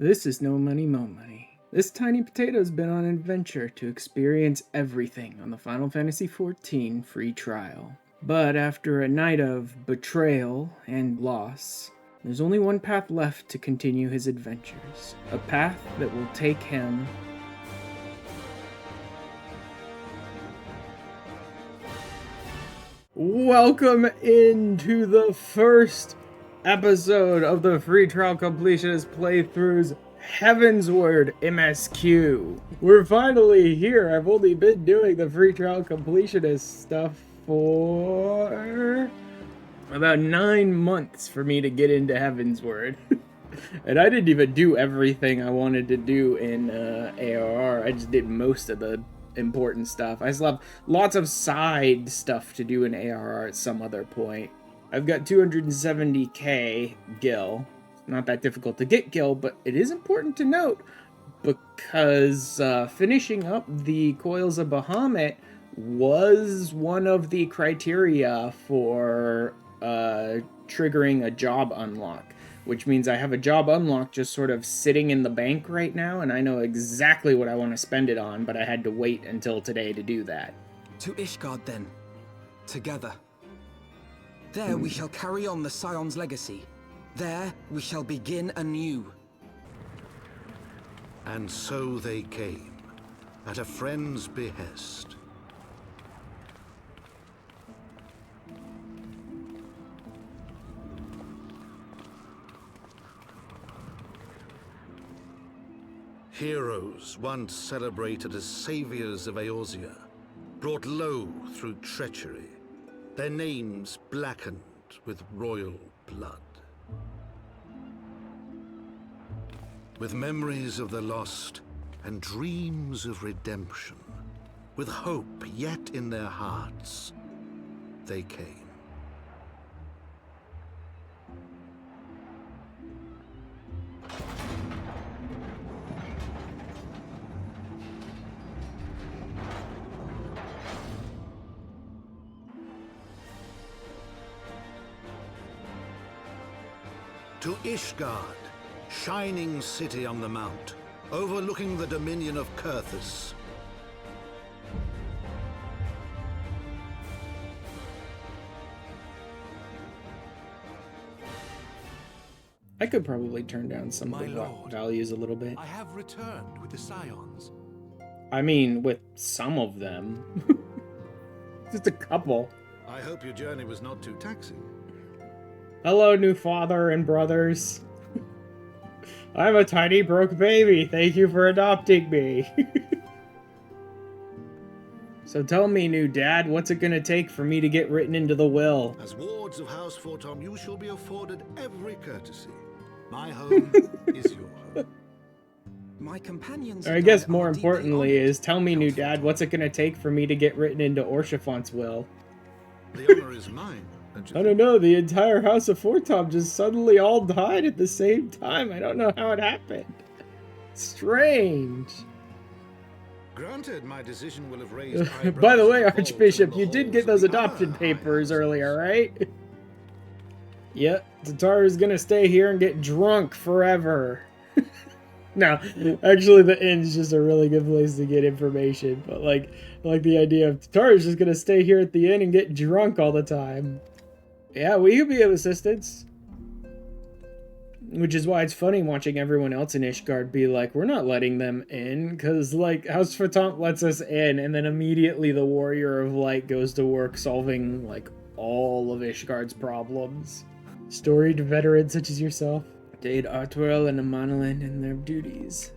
This is No Money Mo Money. This tiny potato's been on an adventure to experience everything on the Final Fantasy XIV free trial. But after a night of betrayal and loss, there's only one path left to continue his adventures. A path that will take him Welcome into the first episode of the Free Trial Completionist playthroughs Heavensward MSQ. We're finally here. I've only been doing the Free Trial Completionist stuff for about 9 months for me to get into Heavensward. And I didn't even do everything I wanted to do in ARR. I just did most of the important stuff. I still have lots of side stuff to do in ARR at some other point. I've got 270k gil. Not that difficult to get gil, but it is important to note because finishing up the Coils of Bahamut was one of the criteria for triggering a job unlock, which means I have a job unlock just sort of sitting in the bank right now, and I know exactly what I want to spend it on, but I had to wait until today to do that. To Ishgard, then. Together. There we shall carry on the Scion's legacy. There we shall begin anew. And so they came, at a friend's behest. Heroes once celebrated as saviors of Eorzea, brought low through treachery, their names blackened with royal blood. With memories of the lost and dreams of redemption, with hope yet in their hearts, they came. To Ishgard, shining city on the mount, overlooking the dominion of Coerthas. I could probably turn down some of the lord, values a little bit. I have returned with the Scions. I mean, with some of them. Just a couple. I hope your journey was not too taxing. Hello, new father and brothers. I'm a tiny broke baby. Thank you for adopting me. So tell me, new dad, what's it gonna take for me to get written into the will? As wards of House Fortom, you shall be afforded every courtesy. My home is your home. My companions. Or I guess more importantly is, tell me, new dad, what's it gonna take for me to get written into Orshafont's will? The honor is mine. I don't know, the entire House of Fortom just suddenly all died at the same time. I don't know how it happened. Strange. Granted, my decision will have raised By the eyebrows way, and falls Archbishop, in the you did halls get those of the adoption Highlands. papers earlier, right? Yep, Tataru's gonna stay here and get drunk forever. No, actually the inn's just a really good place to get information, but I like the idea of Tataru's just gonna stay here at the inn and get drunk all the time. Yeah, we could be of assistance. Which is why it's funny watching everyone else in Ishgard be like, we're not letting them in, because, House Fatant lets us in, and then immediately the Warrior of Light goes to work solving, all of Ishgard's problems. Storied veterans such as yourself to aid Arturel and Amanolin in their duties.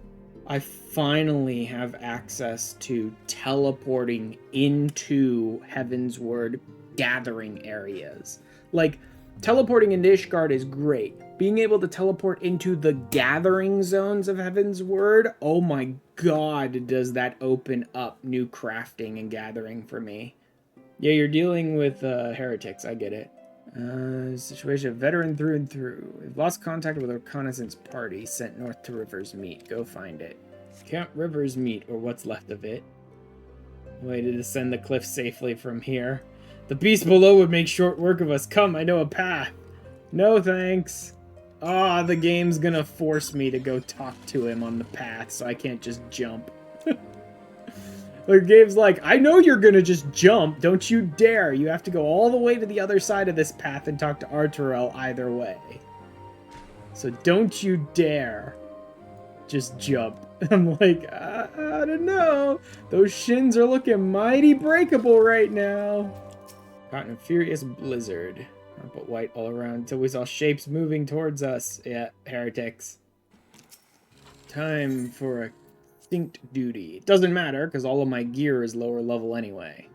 I finally have access to teleporting into Heavensward gathering areas. Teleporting into Ishgard is great. Being able to teleport into the gathering zones of Heavensward, oh my god, does that open up new crafting and gathering for me. Yeah, you're dealing with heretics, I get it. Situation, veteran through and through. We've lost contact with a reconnaissance party sent north to River's Meet. Go find it. Count River's Meet, or what's left of it. Way to descend the cliff safely from here. The beast below would make short work of us. Come, I know a path. No, thanks. Ah, the game's gonna force me to go talk to him on the path, so I can't just jump. The game's like, I know you're gonna just jump, don't you dare. You have to go all the way to the other side of this path and talk to Arturel either way. So don't you dare just jump. I'm like, I don't know. Those shins are looking mighty breakable right now. Caught in a furious blizzard. But white all around until we saw shapes moving towards us. Yeah, heretics. Time for a distinct duty. It doesn't matter, because all of my gear is lower level anyway.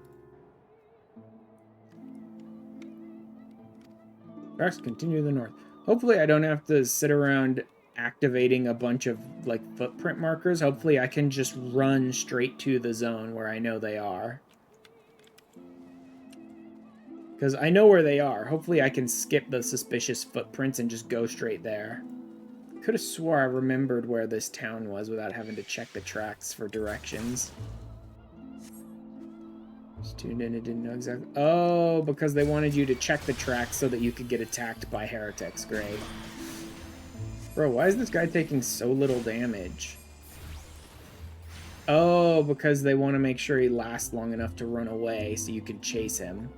Tracks continue to the north. Hopefully I don't have to sit around activating a bunch of, like, footprint markers. Hopefully I can just run straight to the zone where I know they are. Because I know where they are. Hopefully I can skip the suspicious footprints and just go straight there. Could have swore I remembered where this town was without having to check the tracks for directions. Just tuned in and didn't know exactly. Oh, because they wanted you to check the tracks so that you could get attacked by heretics. Great. Bro, why is this guy taking so little damage? Oh, because they want to make sure he lasts long enough to run away so you can chase him.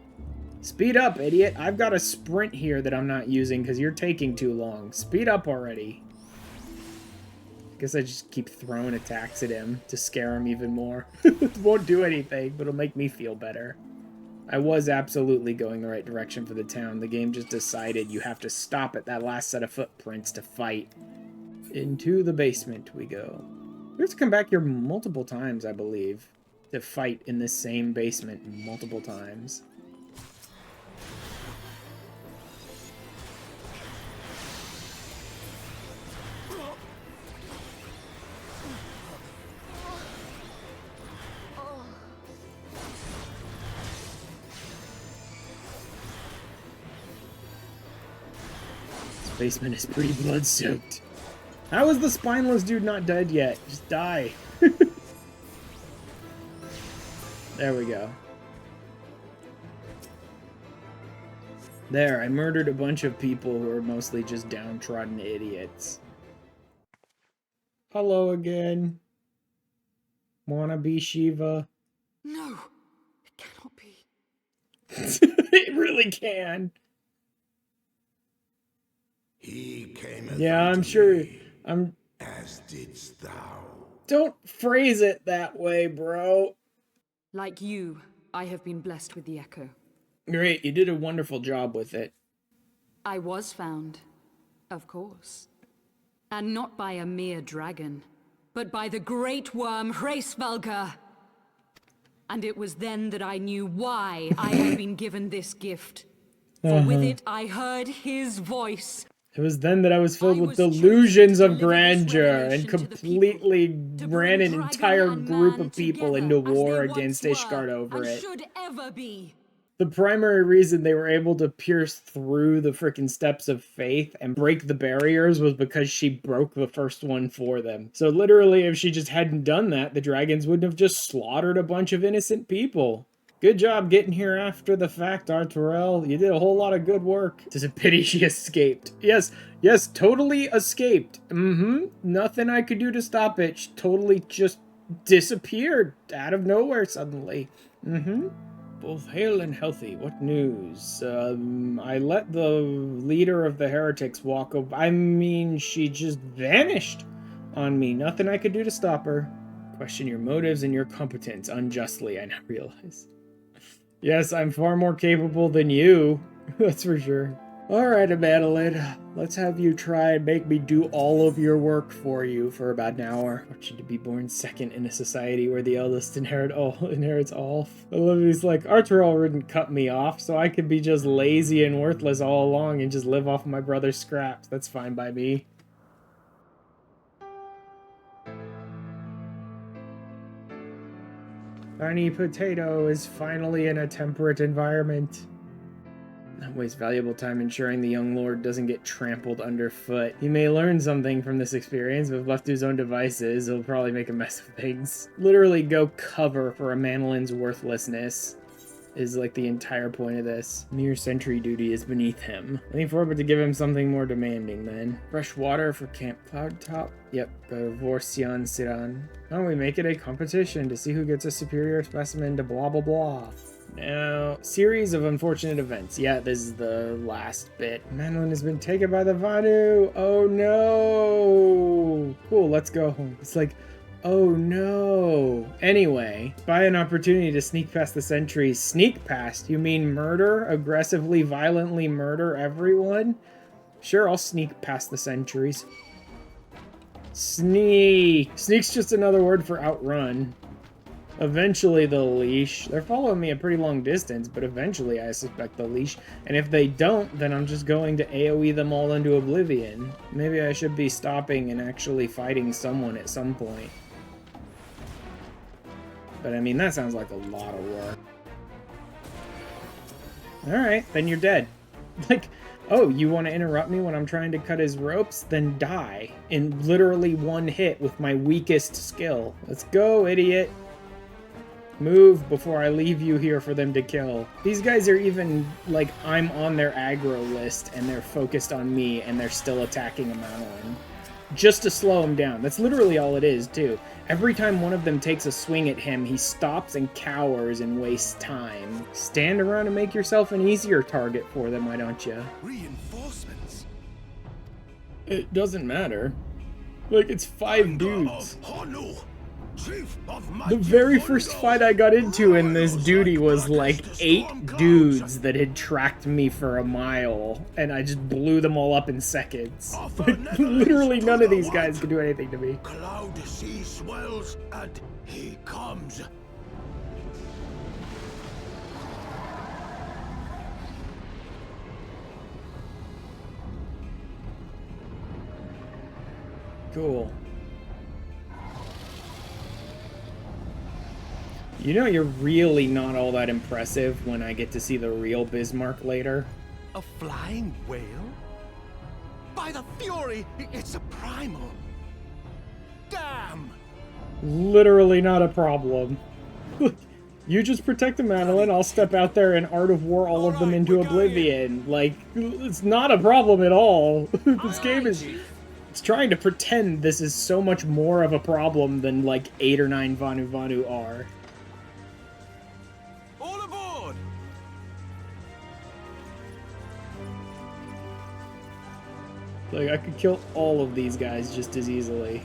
Speed up, idiot. I've got a sprint here that I'm not using because you're taking too long. Speed up already. I guess I just keep throwing attacks at him to scare him even more. It won't do anything, but it'll make me feel better. I was absolutely going the right direction for the town. The game just decided you have to stop at that last set of footprints to fight. Into the basement we go. We have to come back here multiple times, I believe, to fight in this same basement multiple times. Basement is pretty blood-soaked. How is the spineless dude not dead yet? Just die. There we go. There, I murdered a bunch of people who are mostly just downtrodden idiots. Hello again. Wanna be Shiva? No, it cannot be. It really can. He came Yeah, I'm sure. as didst thou. Don't phrase it that way, bro. Like you, I have been blessed with the echo. Great, you did a wonderful job with it. I was found, of course. And not by a mere dragon, but by the great worm Hraesvelgr. And it was then that I knew why I had been given this gift. For with it I heard his voice. It was then that I was filled with delusions of grandeur and completely ran an entire group of people into war against Ishgard over it. Should ever be. The primary reason they were able to pierce through the frickin' steps of faith and break the barriers was because she broke the first one for them. So literally, if she just hadn't done that, the dragons wouldn't have just slaughtered a bunch of innocent people. Good job getting here after the fact, Arturel. You did a whole lot of good work. It's a pity she escaped. Yes, totally escaped. Nothing I could do to stop it. She totally just disappeared out of nowhere suddenly. Both hale and healthy. What news? I let the leader of the heretics walk over. I mean, she just vanished on me. Nothing I could do to stop her. Question your motives and your competence unjustly, I now realize. Yes, I'm far more capable than you. That's for sure. Alright, Amadalid. Let's have you try and make me do all of your work for you for about an hour. I want you to be born second in a society where the eldest inherits all. I love he's like, Arturel wouldn't cut me off, so I could be just lazy and worthless all along and just live off my brother's scraps. That's fine by me. Tiny Potato is finally in a temperate environment. Not waste valuable time ensuring the young lord doesn't get trampled underfoot. He may learn something from this experience, but if left to his own devices, he'll probably make a mess of things. Literally go cover for a Manolin's worthlessness. is like the entire point of this. Mere sentry duty is beneath him. Looking forward to give him something more demanding then. Fresh water for Camp Cloudtop. Yep, go to Vorsian Siran. Why don't we make it a competition to see who gets a superior specimen to blah blah blah. Now, series of unfortunate events. Yeah, this is the last bit. Madeline has been taken by the Vanu. Oh no. Cool, let's go home. It's like, oh no. Anyway, by an opportunity to sneak past the sentries. Sneak past? You mean murder? Aggressively, violently murder everyone? Sure, I'll sneak past the sentries. Sneak. Sneak's just another word for outrun. Eventually they'll leash. They're following me a pretty long distance, but eventually I suspect they'll leash. And if they don't, then I'm just going to AoE them all into oblivion. Maybe I should be stopping and actually fighting someone at some point. But I mean, that sounds like a lot of work. Alright, then you're dead. Like, oh, you want to interrupt me when I'm trying to cut his ropes? Then die. In literally one hit with my weakest skill. Let's go, idiot. Move before I leave you here for them to kill. These guys are even, like, I'm on their aggro list, and they're focused on me, and they're still attacking a Madeline. Just to slow him down. That's literally all it is, too. Every time one of them takes a swing at him, he stops and cowers and wastes time. Stand around and make yourself an easier target for them, why don't you? Reinforcements? It doesn't matter. Like, it's 5 dudes. The very first fight I got into in this duty was like 8 dudes that had tracked me for a mile, and I just blew them all up in seconds. Like, literally none of these guys could do anything to me. Cloud sea swells, and he comes. Cool. You know, you're really not all that impressive when I get to see the real Bismarck later. A flying whale? By the Fury, it's a primal. Damn! Literally not a problem. You just protect the Madeline, I'll step out there and Art of War all of them into oblivion. Like, it's not a problem at all. This game is... It's trying to pretend this is so much more of a problem than, like, 8 or 9 Vanu are. All aboard! Like, I could kill all of these guys just as easily.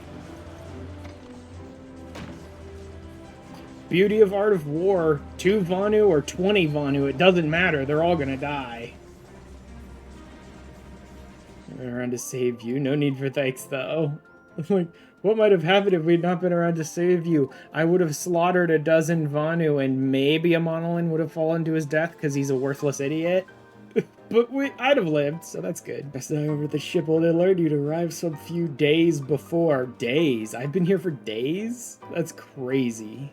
Beauty of Art of War, 2 Vanu or 20 Vanu, it doesn't matter, they're all gonna die. I'm around to save you, no need for thanks though. Like, what might have happened if we'd not been around to save you? I would have slaughtered a dozen Vanu and maybe a Monolin would have fallen to his death because he's a worthless idiot. But I'd have lived, so that's good. Best I over the ship will alert you to arrive some few days before. Days? I've been here for days? That's crazy.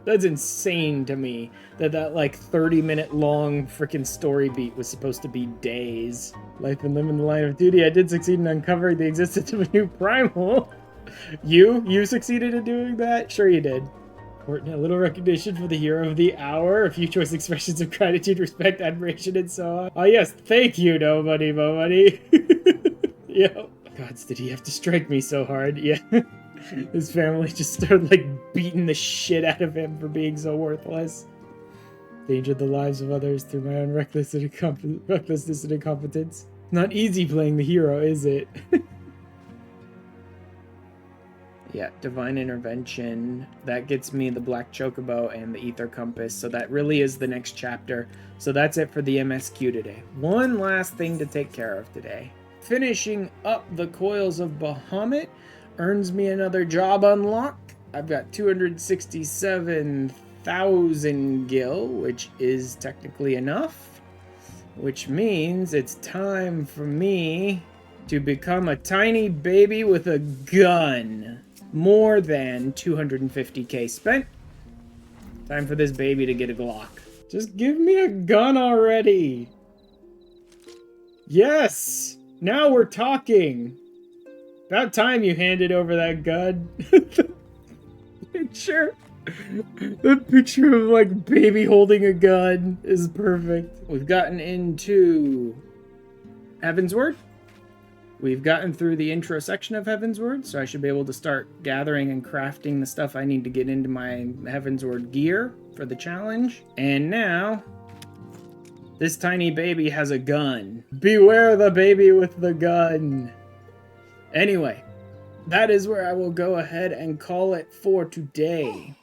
That's insane to me that like 30-minute long freaking story beat was supposed to be days. Life and limb in the line of duty. I did succeed in uncovering the existence of a new primal. You succeeded in doing that? Sure you did. A little recognition for the hero of the hour, a few choice expressions of gratitude, respect, admiration, and so on. Oh yes, thank you, nobody. Yep. Gods, did he have to strike me so hard? Yeah. His family just started, like, beating the shit out of him for being so worthless. Endangered the lives of others through my own recklessness and incompetence. Not easy playing the hero, is it? Yeah, Divine Intervention. That gets me the Black Chocobo and the Ether Compass, so that really is the next chapter. So that's it for the MSQ today. One last thing to take care of today. Finishing up the Coils of Bahamut earns me another job unlock. I've got 267,000 gil, which is technically enough. Which means it's time for me to become a tiny baby with a gun. More than 250k spent. Time for this baby to get a Glock. Just give me a gun already. Yes! Now we're talking. About time you handed over that gun. Sure. The picture of like baby holding a gun is perfect. We've gotten into Heavensward. We've gotten through the intro section of Heavensward, so I should be able to start gathering and crafting the stuff I need to get into my Heavensward gear for the challenge. And now, this tiny baby has a gun. Beware the baby with the gun. Anyway, that is where I will go ahead and call it for today.